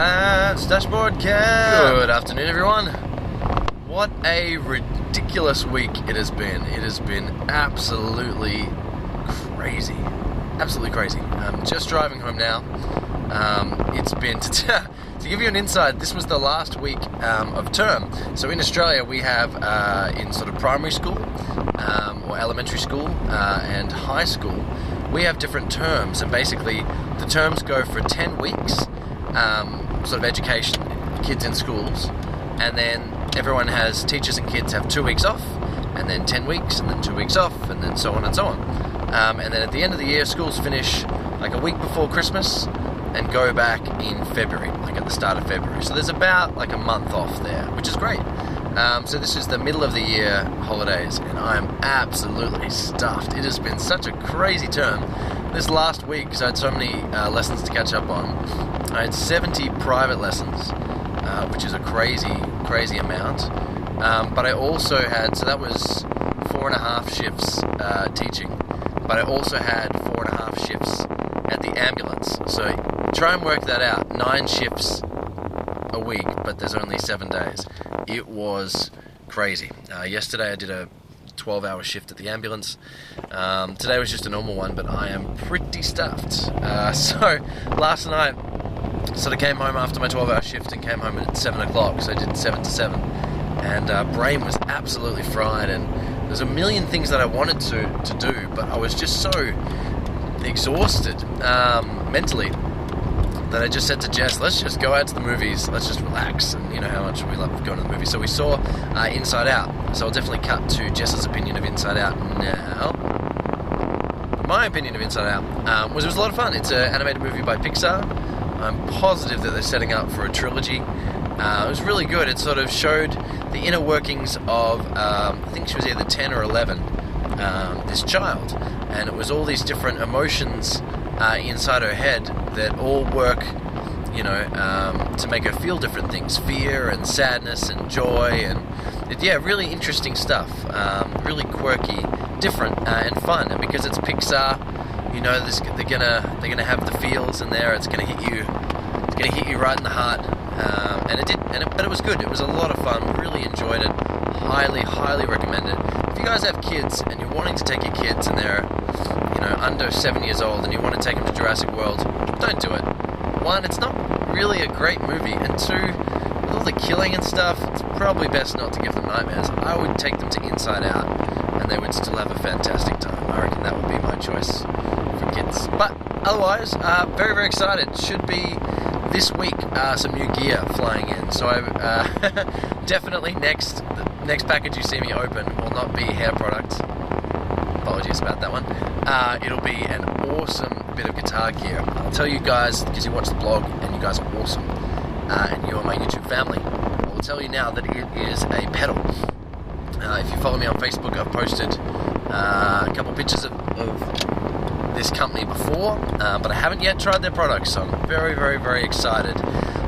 It's Dashboard Cam. Good afternoon, everyone. What a ridiculous week it has been. It has been absolutely crazy. Absolutely crazy. I'm just driving home now. It's been, to give you an insight, this was the last week of term. So in Australia we have, in sort of primary school, or elementary school, and high school, we have different terms. And basically the terms go for 10 weeks, sort of education, kids in schools, and then everyone has, teachers and kids have 2 weeks off, and then 10 weeks, and then 2 weeks off, and then so on and so on. And then at the end of the year, schools finish like a week before Christmas and go back in February, like at the start of February. So there's about like a month off there, which is great. So this is the middle of the year holidays, and I'm absolutely stuffed. It has been such a crazy term. This last week, because I had so many lessons to catch up on, I had 70 private lessons, which is a crazy amount. But I also had, so that was 4.5 shifts teaching, but I also had 4.5 shifts at the ambulance. So try and work that out. 9 shifts a week, but there's only 7 days. It was crazy. Yesterday I did a 12-hour shift at the ambulance. Today was just a normal one, but I am pretty stuffed. So last night, sort of came home after my 12-hour shift and came home at 7 o'clock, so I did 7 to 7. And brain was absolutely fried, and there's a million things that I wanted to do, but I was just so exhausted mentally that I just said to Jess, let's just go out to the movies, let's just relax, and you know how much we love going to the movies. So we saw Inside Out, so I'll definitely cut to Jess's opinion of Inside Out now. My opinion of Inside Out was it was a lot of fun. It's an animated movie by Pixar. I'm positive that they're setting up for a trilogy. It was really good. It sort of showed the inner workings of, I think she was either 10 or 11, this child. And it was all these different emotions inside her head that all work, you know, to make her feel different things. Fear and sadness and joy and, really interesting stuff. Really quirky, different, and fun. And because it's Pixar, you know, they're gonna have the feels in there. It's gonna hit you right in the heart. But it was good. It was a lot of fun. Really enjoyed it. Highly recommend it. If you guys have kids and you're wanting to take your kids and they're, you know, under 7 years old and you want to take them to Jurassic World, don't do it. One, it's not really a great movie, and two, with all the killing and stuff, it's probably best not to give them nightmares. I would take them to Inside Out, and they would still have a fantastic time. I reckon that would be my choice for kids. But otherwise, very excited. Should be this week some new gear flying in. So I definitely next package you see me open will not be hair products. Apologies about that one. It'll be an awesome bit of guitar gear. I'll tell you guys, because you watch the blog and you guys are awesome, and you are my YouTube family, I will tell you now that it is a pedal. If you follow me on Facebook, I've posted a couple pictures of this company before, but I haven't yet tried their products, so I'm very excited.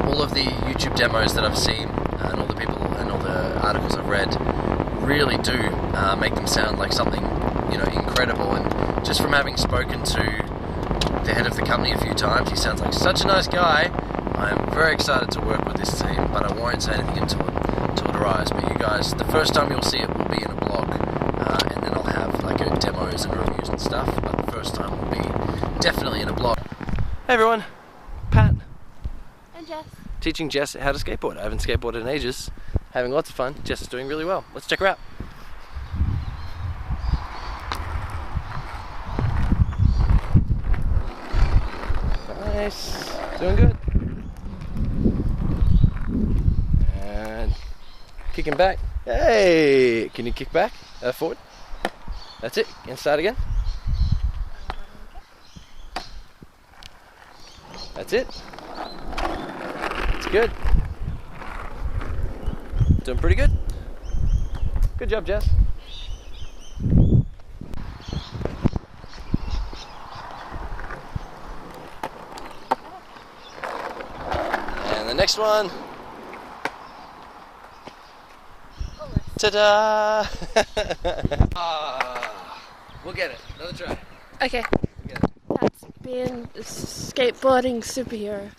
All of the YouTube demos that I've seen and all the people and all the articles I've read really do make them sound like something, you know, incredible. And just from having spoken to the head of the company a few times, he sounds like such a nice guy. I'm very excited to work with this team, but I won't say anything until it arrives. But you guys, the first time you'll see it will be in a blog, and then I'll have like demos and reviews and stuff. But the first time will be definitely in a blog. Hey everyone, Pat. And Jess. Teaching Jess how to skateboard. I haven't skateboarded in ages. Having lots of fun. Jess is doing really well. Let's check her out. Nice. Doing good. And kicking back. Hey! Can you kick back? Forward. That's it. Can start again. That's it. It's good. Doing pretty good. Good job, Jess. And the next one. Ta-da! We'll get it. Another try. Okay. We'll get it. That's being a skateboarding superhero.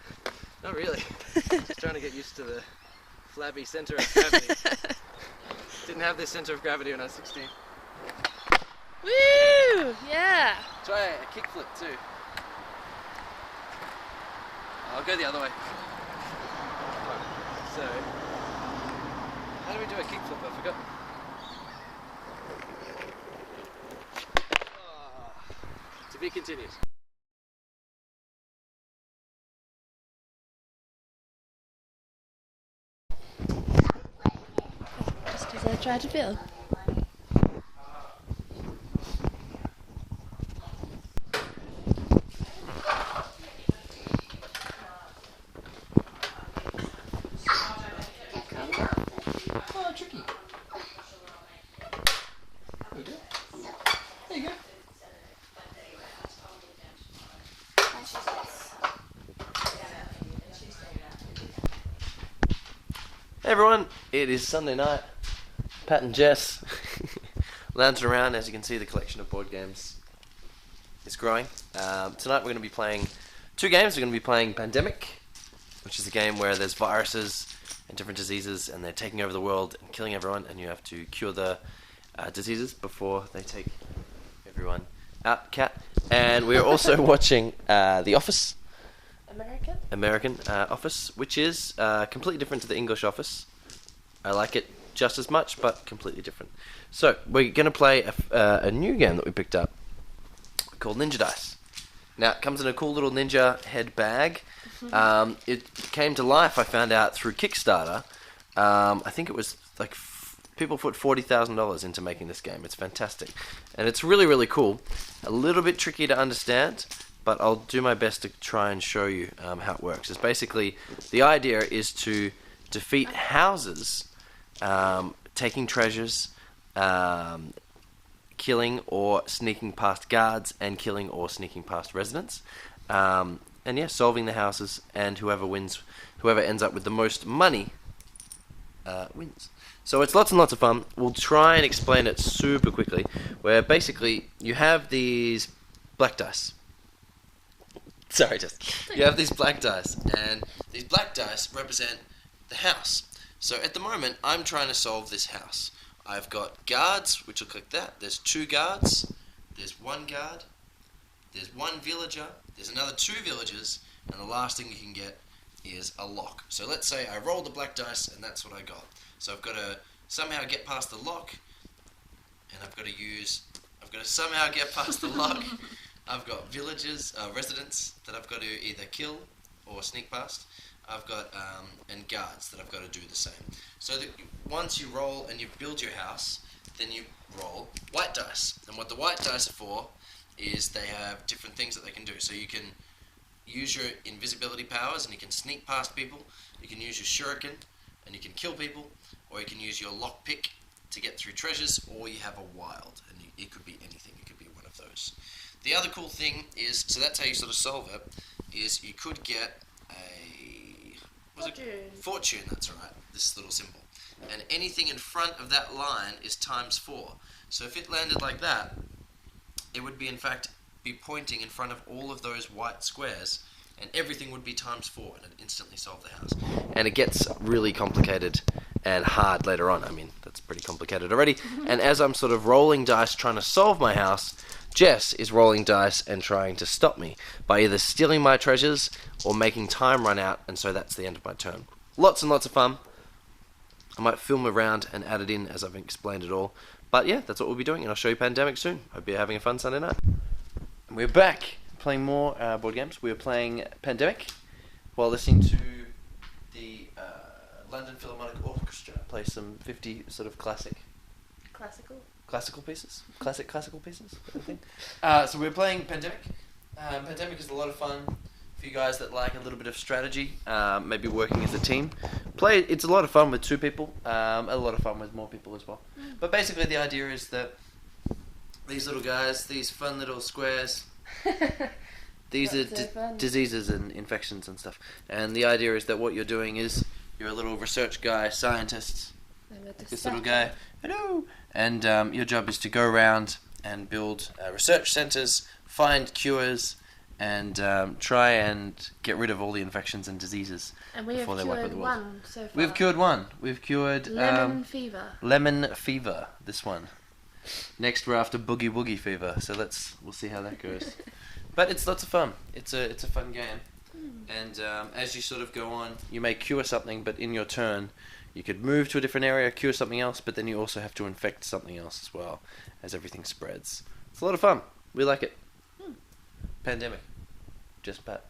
Not really. Just trying to get used to the flabby centre of gravity. Didn't have this centre of gravity when I was 16. Woo! Yeah. Try a kickflip too. I'll go the other way. So, how do we do a kickflip? I forgot. To be continued. Just as I try to feel. Oh, tricky. There you go. There you go. Hey everyone, it is Sunday night. Pat and Jess lounging around. As you can see, the collection of board games is growing. Tonight we're going to be playing two games. We're going to be playing Pandemic, which is a game where there's viruses and different diseases and they're taking over the world and killing everyone, and you have to cure the diseases before they take everyone out. Cat. And we're also watching The Office. American Office, which is completely different to the English Office. I like it just as much, but completely different. So we're going to play a new game that we picked up called Ninja Dice. Now it comes in a cool little ninja head bag. It came to life, I found out, through Kickstarter. I think it was like people put $40,000 into making this game. It's fantastic, and it's really, really cool. A little bit tricky to understand, but I'll do my best to try and show you how it works. It's basically, the idea is to defeat houses, taking treasures, killing or sneaking past guards, and killing or sneaking past residents. And yeah, solving the houses, and whoever ends up with the most money wins. So it's lots and lots of fun. We'll try and explain it super quickly, where basically you have these black dice. Sorry, just you have these black dice, and these black dice represent the house. So at the moment, I'm trying to solve this house. I've got guards, which look like that. There's 2 guards. There's 1 guard. There's 1 villager. There's another 2 villagers, and the last thing you can get is a lock. So let's say I rolled the black dice, and that's what I got. So I've got to somehow get past the lock, and I've got to somehow get past the lock. I've got villagers, residents that I've got to either kill or sneak past. I've got and guards that I've got to do the same. So that once you roll and you build your house, then you roll white dice. And what the white dice are for is they have different things that they can do. So you can use your invisibility powers and you can sneak past people. You can use your shuriken and you can kill people, or you can use your lockpick to get through treasures, or you have a wild, and it could be anything. It could be one of those. The other cool thing is, so that's how you sort of solve it, is you could get fortune, that's right, this little symbol. And anything in front of that line is times 4. So if it landed like that, it would be in fact be pointing in front of all of those white squares, and everything would be times 4, and it'd instantly solve the house. And it gets really complicated and hard later on. I mean, that's pretty complicated already. And as I'm sort of rolling dice trying to solve my house, Jess is rolling dice and trying to stop me by either stealing my treasures or making time run out, and so that's the end of my turn. Lots and lots of fun. I might film around and add it in as I've explained it all. But yeah, that's what we'll be doing, and I'll show you Pandemic soon. Hope you're having a fun Sunday night. We're back playing more board games. We were playing Pandemic while listening to the London Philharmonic Orchestra play some 50 sort of classical pieces. Classical pieces, I think. So we're playing Pandemic. Pandemic is a lot of fun for you guys that like a little bit of strategy, maybe working as a team. It's a lot of fun with 2 people, a lot of fun with more people as well. But basically the idea is that these little guys, these fun little squares, these are diseases and infections and stuff. And the idea is that what you're doing is you're a little research guy, scientist, like this little guy. Hello. And your job is to go around and build research centers, find cures, and try and get rid of all the infections and diseases And we have before they wipe out cured the world. one so far. We've cured one. We've cured Lemon fever. lemon fever. This one. Next we're after boogie woogie fever. So we'll see how that goes. But it's lots of fun. It's a fun game. And as you sort of go on, you may cure something, but in your turn, you could move to a different area, cure something else, but then you also have to infect something else as well, as everything spreads. It's a lot of fun. We like it. Pandemic. Just Pat.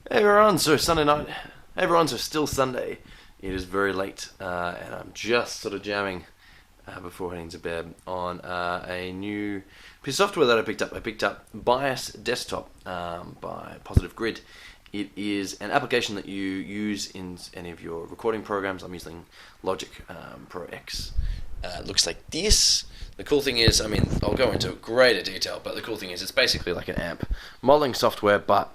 Hey everyone, so Sunday night. Hey everyone, so still Sunday. It is very late, and I'm just sort of jamming before heading to bed on a new piece of software that I picked up. I picked up Bias Desktop by Positive Grid. It is an application that you use in any of your recording programs. I'm using Logic Pro X. It looks like this. The cool thing is, I mean, I'll go into greater detail, but the cool thing is it's basically like an amp modeling software, but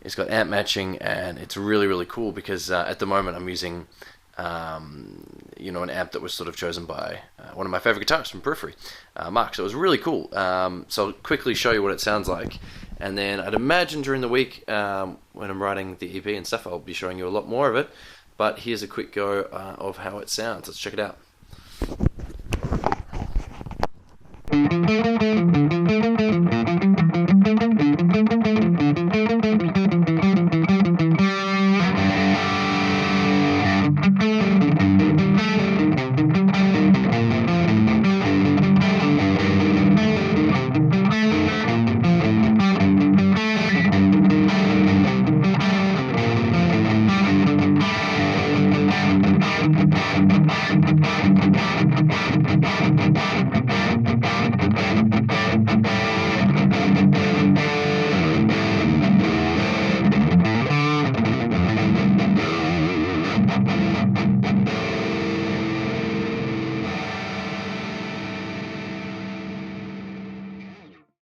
it's got amp matching, and it's really, really cool because at the moment I'm using an amp that was sort of chosen by one of my favorite guitarists from Periphery, Mark. So it was really cool. So I'll quickly show you what it sounds like, and then I'd imagine during the week when I'm writing the EP and stuff, I'll be showing you a lot more of it. But here's a quick go of how it sounds. Let's check it out.